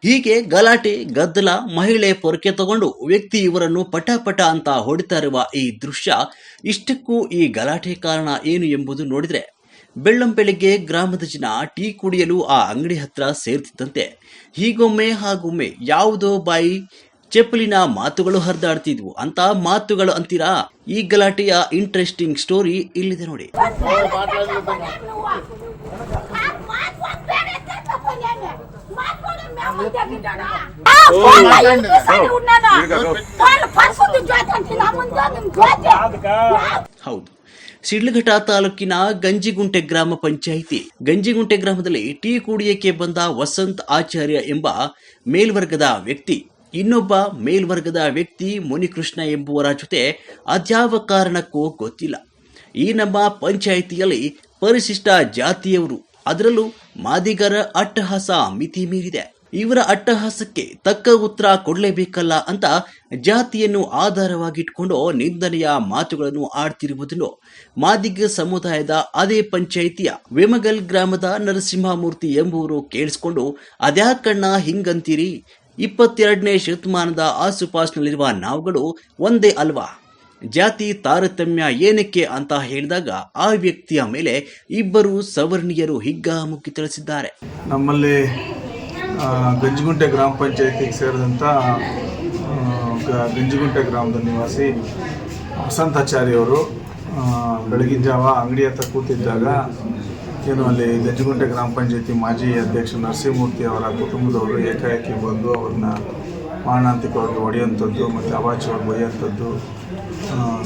ಹೀಗೆ ಗಲಾಟೆ ಗದ್ದಲ, ಮಹಿಳೆ ಪೊರಕೆ ತಗೊಂಡು ವ್ಯಕ್ತಿ ಇವರನ್ನು ಪಟ ಅಂತ ಹೊಡಿತಾ ಇರುವ ಈ ದೃಶ್ಯ, ಇಷ್ಟಕ್ಕೂ ಈ ಗಲಾಟೆ ಕಾರಣ ಏನು ಎಂಬುದು ನೋಡಿದ್ರೆ, ಬೆಳ್ಳಂಬೆಳಿಗ್ಗೆ ಗ್ರಾಮದ ಜನ ಟೀ ಕುಡಿಯಲು ಆ ಅಂಗಡಿ ಹತ್ರ ಸೇರ್ತಿದ್ದಂತೆ ಹೀಗೊಮ್ಮೆ ಹಾಗೊಮ್ಮೆ ಯಾವುದೋ ಬಾಯಿ ಚಪ್ಪಲಿನ ಮಾತುಗಳು ಹರಿದಾಡ್ತಿದ್ವು. ಅಂತ ಮಾತುಗಳು ಅಂತೀರಾ? ಈ ಗಲಾಟೆಯ ಇಂಟ್ರೆಸ್ಟಿಂಗ್ ಸ್ಟೋರಿ ಇಲ್ಲಿದೆ ನೋಡಿ. ಹೌದು, ಶಿಡ್ಲಘಟ್ಟ ತಾಲೂಕಿನ ಗಂಜಿಗುಂಟೆ ಗ್ರಾಮ ಪಂಚಾಯಿತಿ ಗಂಜಿಗುಂಟೆ ಗ್ರಾಮದಲ್ಲಿ ಟೀ ಕುಡಿಯಕ್ಕೆ ಬಂದ ವಸಂತ್ ಆಚಾರ್ಯ ಎಂಬ ಮೇಲ್ವರ್ಗದ ವ್ಯಕ್ತಿ ಇನ್ನೊಬ್ಬ ಮೇಲ್ವರ್ಗದ ವ್ಯಕ್ತಿ ಮುನಿಕೃಷ್ಣ ಎಂಬುವರ ಜೊತೆ ಅದ್ಯಾವ ಕಾರಣಕ್ಕೂ ಗೊತ್ತಿಲ್ಲ ಈ ನಮ್ಮ ಪಂಚಾಯಿತಿಯಲ್ಲಿ ಪರಿಶಿಷ್ಟ ಜಾತಿಯವರು, ಅದರಲ್ಲೂ ಮಾದಿಗರ ಅಟ್ಟಹಾಸ ಮಿತಿ ಮೀರಿದೆ. ಇವರ ಅಟ್ಟಹಾಸಕ್ಕೆ ತಕ್ಕ ಉತ್ತರ ಕೊಡಲೇಬೇಕಲ್ಲ ಅಂತ ಜಾತಿಯನ್ನು ಆಧಾರವಾಗಿಟ್ಕೊಂಡು ನಿಂದನೆಯ ಮಾತುಗಳನ್ನು ಆಡ್ತಿರುವುದನ್ನು ಮಾದಿಗ ಸಮುದಾಯದ ಅದೇ ಪಂಚಾಯಿತಿಯ ವೇಮಗಲ್ ಗ್ರಾಮದ ನರಸಿಂಹಮೂರ್ತಿ ಎಂಬುವರು ಕೇಳಿಸಿಕೊಂಡು, ಅದ್ಯಾಕಣ್ಣ ಹಿಂಗಂತೀರಿ, 22ನೇ ಶತಮಾನದ ಆಸುಪಾಸಿನಲ್ಲಿರುವ ನಾವುಗಳು ಒಂದೇ ಅಲ್ವಾ, ಜಾತಿ ತಾರತಮ್ಯ ಏನಕ್ಕೆ ಅಂತ ಹೇಳಿದಾಗ ಆ ವ್ಯಕ್ತಿಯ ಮೇಲೆ ಇಬ್ಬರು ಸವರ್ಣೀಯರು ಹಿಗ್ಗಾಮುಗ್ಗಿ ತಿಳಿಸಿದ್ದಾರೆ. ನಮ್ಮಲ್ಲಿ ಗಂಜಿಗುಂಟೆ ಗ್ರಾಮ ಪಂಚಾಯತಿಗೆ ಸೇರಿದಂಥ ಗಂಜಿಗುಂಟೆ ಗ್ರಾಮದ ನಿವಾಸಿ ವಸಂತಾಚಾರ್ಯವರು ಬೆಳಗಿನ ಜಾವ ಅಂಗಡಿ ಹತ್ರ ಕೂತಿದ್ದಾಗ ಏನು ಅಲ್ಲಿ ಗಂಜಿಗುಂಟೆ ಗ್ರಾಮ ಪಂಚಾಯತಿ ಮಾಜಿ ಅಧ್ಯಕ್ಷ ನರಸಿಂಹಮೂರ್ತಿ ಅವರ ಕುಟುಂಬದವರು ಏಕಾಏಕಿ ಬಂದು ಅವ್ರನ್ನ ಮಾರಣಾಂತಿಕವಾಗಿ ಹೊಡೆಯುವಂಥದ್ದು ಮತ್ತು ಅವಾಚ್ಯವಾಗಿ ಬೈಯುವಂಥದ್ದು,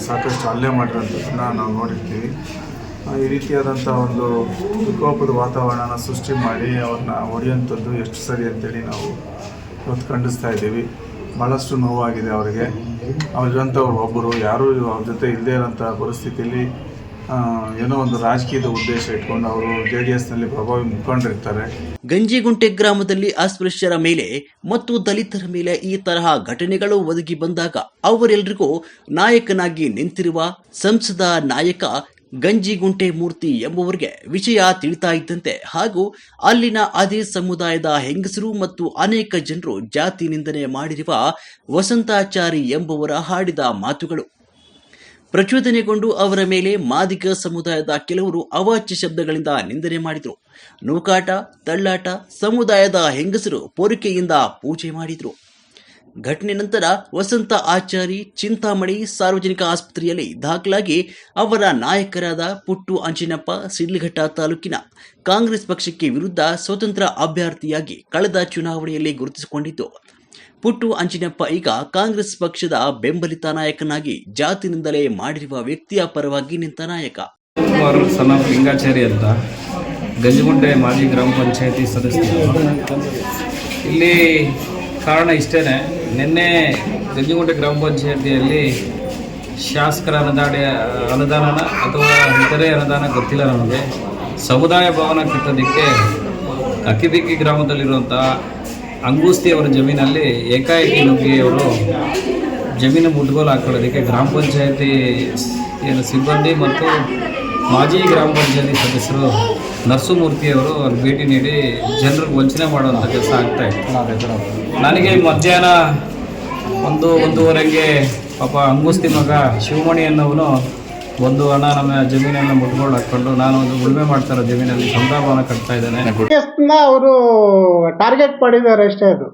ಸಾಕಷ್ಟು ಹಲ್ಲೆ ಮಾಡಿರೋಂಥದ್ದನ್ನ ನಾವು ನೋಡಿರ್ತೀವಿ. ಈ ರೀತಿಯಾದಂಥ ಒಂದು ವಿಕೋಪದ ವಾತಾವರಣನ ಸೃಷ್ಟಿ ಮಾಡಿ ಅವ್ರನ್ನ ಹೊಡೆಯುವಂಥದ್ದು ಎಷ್ಟು ಸರಿ ಅಂತೇಳಿ ನಾವು ಇವತ್ತು ಖಂಡಿಸ್ತಾ ಇದ್ದೀವಿ. ಭಾಳಷ್ಟು ನೋವಾಗಿದೆ ಅವರಿಗೆ. ಅವ್ರಿಗಂಥವ್ರು ಒಬ್ಬರು ಯಾರೂ ಅವ್ರ ಜೊತೆ ಇಲ್ಲದೇ ಇರೋಂಥ ಪರಿಸ್ಥಿತಿಯಲ್ಲಿ ಏನೋ ಒಂದು ರಾಜಕೀಯದ ಉದ್ದೇಶ ಇಟ್ಕೊಂಡು ಅವರು JDSನಲ್ಲಿ ಪ್ರಭಾವಿ ಮುಖಂಡರಿರ್ತಾರೆ. ಗಂಜಿಗುಂಟೆ ಗ್ರಾಮದಲ್ಲಿ ಅಸ್ಪೃಶ್ಯರ ಮೇಲೆ ಮತ್ತು ದಲಿತರ ಮೇಲೆ ಈ ತರಹ ಘಟನೆಗಳು ಒದಗಿ ಬಂದಾಗ ಅವರೆಲ್ಲರಿಗೂ ನಾಯಕನಾಗಿ ನಿಂತಿರುವ ಸಂಸದ ನಾಯಕ ಗಂಜಿಗುಂಟೆ ಮೂರ್ತಿ ಎಂಬುವರಿಗೆ ವಿಷಯ ತಿಳಿತಾ ಇದ್ದಂತೆ ಹಾಗೂ ಅಲ್ಲಿನ ಅದೇ ಸಮುದಾಯದ ಹೆಂಗಸರು ಮತ್ತು ಅನೇಕ ಜನರು ಜಾತಿ ನಿಂದನೆ ಮಾಡಿರುವ ವಸಂತಾಚಾರಿ ಎಂಬುವರ ಹಾಡಿದ ಮಾತುಗಳು ಪ್ರಚೋದನೆಗೊಂಡು ಅವರ ಮೇಲೆ ಮಾದಿಗ ಸಮುದಾಯದ ಕೆಲವರು ಅವಾಚ್ಯ ಶಬ್ದಗಳಿಂದ ನಿಂದನೆ ಮಾಡಿದರು. ನೂಕಾಟ, ತಳ್ಳಾಟ, ಸಮುದಾಯದ ಹೆಂಗಸರು ಪೊರಿಕೆಯಿಂದ ಪೂಜೆ ಮಾಡಿದರು. ಘಟನೆ ನಂತರ ವಸಂತ ಆಚಾರಿ ಚಿಂತಾಮಣಿ ಸಾರ್ವಜನಿಕ ಆಸ್ಪತ್ರೆಯಲ್ಲಿ ದಾಖಲಾಗಿ ಅವರ ನಾಯಕರಾದ ಪುಟ್ಟು ಅಂಚಿನಪ್ಪ ಶಿಡ್ಲಘಟ್ಟ ತಾಲೂಕಿನ ಕಾಂಗ್ರೆಸ್ ಪಕ್ಷಕ್ಕೆ ವಿರುದ್ಧ ಸ್ವತಂತ್ರ ಅಭ್ಯರ್ಥಿಯಾಗಿ ಕಳೆದ ಚುನಾವಣೆಯಲ್ಲಿ ಗುರುತಿಸಿಕೊಂಡಿದ್ದು, ಪುಟ್ಟು ಅಂಚಿನಪ್ಪ ಈಗ ಕಾಂಗ್ರೆಸ್ ಪಕ್ಷದ ಬೆಂಬಲಿತ ನಾಯಕನಾಗಿ ಜಾತಿನಿಂದಲೇ ಮಾಡಿರುವ ವ್ಯಕ್ತಿಯ ಪರವಾಗಿ ನಿಂತ ನಾಯಕ. ಸಣ್ಣ ಲಿಂಗಾಚಾರಿ ಅಂತ ಗಂಜಿಗುಂಟೆ ಮಾಜಿ ಗ್ರಾಮ ಪಂಚಾಯತಿ ಸದಸ್ಯರು. ಇಲ್ಲಿ ಕಾರಣ ಇಷ್ಟೇ, ನಿನ್ನೆ ಗಂಜಿಗುಂಟೆ ಗ್ರಾಮ ಪಂಚಾಯತಿಯಲ್ಲಿ ಶಾಸಕರ ಅನುದಾನ ಅಥವಾ ಇತರೆ ಅನುದಾನ ಗೊತ್ತಿಲ್ಲ ನಮಗೆ, ಸಮುದಾಯ ಭವನ ಕಟ್ಟೋದಕ್ಕೆ ಅಕ್ಕಿದಿಕ್ಕಿ ಗ್ರಾಮದಲ್ಲಿರುವಂಥ ಅಂಗೂಸ್ತಿ ಅವರ ಜಮೀನಲ್ಲಿ ಏಕಾಏಕಿ ನುಗ್ಗಿ ಅವರು ಜಮೀನು ಮುಟ್ಗೋಲು ಹಾಕೊಳ್ಳೋದಕ್ಕೆ ಗ್ರಾಮ ಪಂಚಾಯತಿ ಸಿಬ್ಬಂದಿ ಮತ್ತು ಮಾಜಿ ಗ್ರಾಮ ಪಂಚಾಯತಿ ಸದಸ್ಯರು ನರಸಿಂಹಮೂರ್ತಿಯವರು ಅಲ್ಲಿ ಭೇಟಿ ನೀಡಿ ಜನರಿಗೆ ವಂಚನೆ ಮಾಡುವಂಥ ಕೆಲಸ ಆಗ್ತಾಯಿತ್ತು. ನನಗೆ ಮಧ್ಯಾಹ್ನ 1-1:30ಗೆ ಪಾಪ ಅಂಗುಸ್ತಿ ಮಗ ಶಿವಮಣಿ ಅನ್ನೋನು ಒಂದು ಹಣ ನಮ್ಮ ಜಮೀನನ್ನು ಮುಟ್ಕೊಂಡು ಹಾಕ್ಕೊಂಡು ನಾನು ಒಂದು ಉಳುಮೆ ಮಾಡ್ತಾರೋ ಜಮೀನಲ್ಲಿ ಸಂತಾಭವನ ಕಟ್ತಾ ಇದ್ದಾನೆ. ಅವರು ಟಾರ್ಗೆಟ್ ಮಾಡಿದ್ದಾರೆ ಅಷ್ಟೇ. ಅದು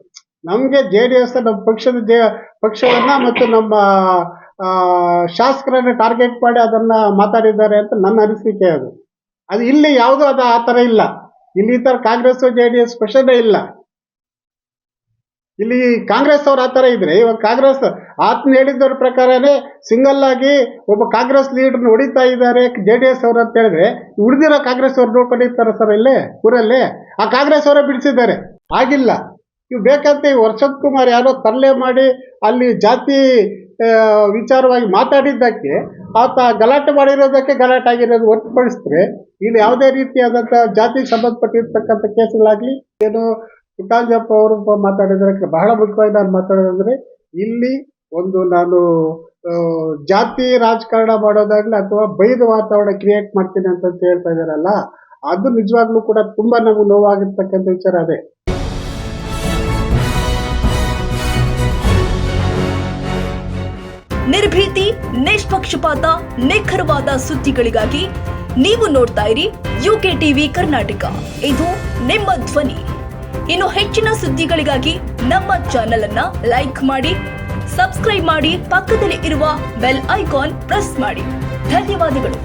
ನಮಗೆ JDS ನಮ್ಮ ಪಕ್ಷವನ್ನ ಮತ್ತು ನಮ್ಮ ಶಾಸಕರನ್ನ ಟಾರ್ಗೆಟ್ ಮಾಡಿ ಅದನ್ನ ಮಾತಾಡಿದ್ದಾರೆ ಅಂತ ನನ್ನ ಅನಿಸಿಕೆ. ಅದು ಇಲ್ಲಿ ಯಾವುದೂ ಆ ಥರ ಇಲ್ಲ. ಇಲ್ಲಿ ಈ ಥರ ಕಾಂಗ್ರೆಸ್ JDS ಕ್ವಶನ್ನೇ ಇಲ್ಲ. ಇಲ್ಲಿ ಕಾಂಗ್ರೆಸ್ ಅವ್ರು ಆ ಥರ ಇದ್ರೆ ಇವಾಗ ಕಾಂಗ್ರೆಸ್ ಆತ್ಮ ಹೇಳಿದ್ದವ್ರ ಪ್ರಕಾರನೇ ಸಿಂಗಲ್ ಆಗಿ ಒಬ್ಬ ಕಾಂಗ್ರೆಸ್ ಲೀಡರ್ನ ಹೊಡಿತಾ ಇದ್ದಾರೆ JDS ಅವರು ಅಂತ ಹೇಳಿದ್ರೆ, ಉಳಿದಿರೋ ಕಾಂಗ್ರೆಸ್ ಅವ್ರು ನೋಡ್ಕೊಂಡಿರ್ತಾರೆ ಸರ್. ಇಲ್ಲೇ ಊರಲ್ಲೇ ಆ ಕಾಂಗ್ರೆಸ್ ಅವರೇ ಬಿಡಿಸಿದ್ದಾರೆ. ಆಗಿಲ್ಲ. ಇವು ಬೇಕಂತ ವರ್ಷದ್ ಕುಮಾರ್ ಯಾರೋ ತರಲೆ ಮಾಡಿ ಅಲ್ಲಿ ಜಾತಿ ವಿಚಾರವಾಗಿ ಮಾತಾಡಿದ್ದಕ್ಕೆ ಆತ ಗಲಾಟೆ ಮಾಡಿರೋದಕ್ಕೆ ಗಲಾಟೆ ಆಗಿರೋದು ಹೊರತುಪಡಿಸಿದ್ರೆ ಇಲ್ಲಿ ಯಾವುದೇ ರೀತಿಯಾದಂಥ ಜಾತಿಗೆ ಸಂಬಂಧಪಟ್ಟಿರ್ತಕ್ಕಂಥ ಕೇಸುಗಳಾಗಲಿ ಏನು ಪುಟ್ಟಾಂಜಪ್ಪ ಅವರು ಮಾತಾಡಿದ್ರೆ ಬಹಳ ಮುಖ್ಯವಾಗಿ ನಾನು ಮಾತಾಡೋದಂದ್ರೆ, ಇಲ್ಲಿ ಒಂದು ನಾನು ಜಾತಿ ರಾಜಕಾರಣ ಮಾಡೋದಾಗ್ಲಿ ಅಥವಾ ಬೈದ ವಾತಾವರಣ ಕ್ರಿಯೇಟ್ ಮಾಡ್ತೀನಿ ಅಂತ ಹೇಳ್ತಾ ಇದಾರಲ್ಲ, ಅದು ನಿಜವಾಗ್ಲೂ ಕೂಡ ತುಂಬಾ ನಮ್ಗೆ ನೋವಾಗಿರ್ತಕ್ಕಂಥ ವಿಚಾರ ಅದೇ. ನಿರ್ಭೀತಿ, ನಿಷ್ಪಕ್ಷಪಾತ, ನಿಖರವಾದ ಸುದ್ದಿಗಳಿಗಾಗಿ ನೀವು ನೋಡ್ತಾ ಇರಿ ಯುಕೆ ಟಿವಿ ಕರ್ನಾಟಕ. ಇದು ನಿಮ್ಮ ಧ್ವನಿ. ಇನ್ನು ಹೆಚ್ಚಿನ ಸುದ್ದಿಗಳಿಗಾಗಿ ನಮ್ಮ ಚಾನೆಲ್ ಅನ್ನ ಲೈಕ್ ಮಾಡಿ, ಸಬ್ಸ್ಕ್ರೈಬ್ ಮಾಡಿ, ಪಕ್ಕದಲ್ಲಿ ಇರುವ ಬೆಲ್ ಐಕಾನ್ ಪ್ರೆಸ್ ಮಾಡಿ. ಧನ್ಯವಾದಗಳು.